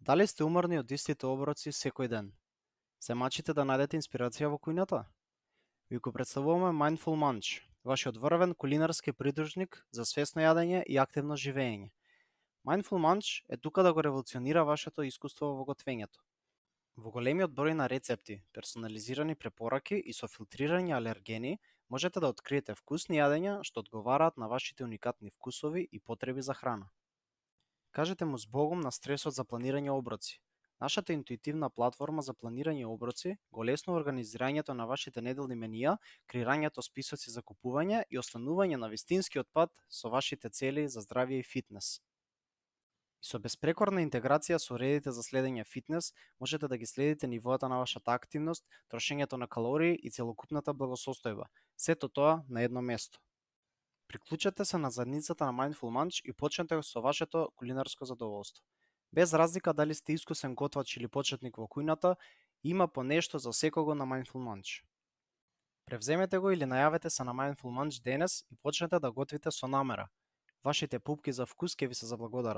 Дали сте уморни од истите оброци секој ден? Се мачите да најдете инспирација во кујната? Ви го представуваме Mindful Munch, вашиот врвен кулинарски придружник за свесно јадење и активно живеење. Mindful Munch е тука да го револуционира вашето искуство во готвењето. Во големиот број на рецепти, персонализирани препораки и со филтрирање алергени, можете да откриете вкусни јадења што одговараат на вашите уникатни вкусови и потреби за храна. Кажете му збогом на стресот за планирање оброци. Нашата интуитивна платформа за планирање оброци го леснува организирањето на вашите неделни менија, креирањето списоци за купување и останување на вистинскиот пат со вашите цели за здравје и фитнес. И со безпрекорна интеграција со уредите за следење фитнес, можете да ги следите нивоата на вашата активност, трошењето на калории и целокупната благосостојба. Сето тоа на едно место. Приклучете се на заедницата на Mindful Munch и почнете со вашето кулинарско задоволство. Без разлика дали сте искусен готвач или почетник во кујната, има по нешто за секого на Mindful Munch. Превземете го или најавете се на Mindful Munch денес и почнете да готвите со намера. Вашите пупки за вкус ќе ви се заблагодарат.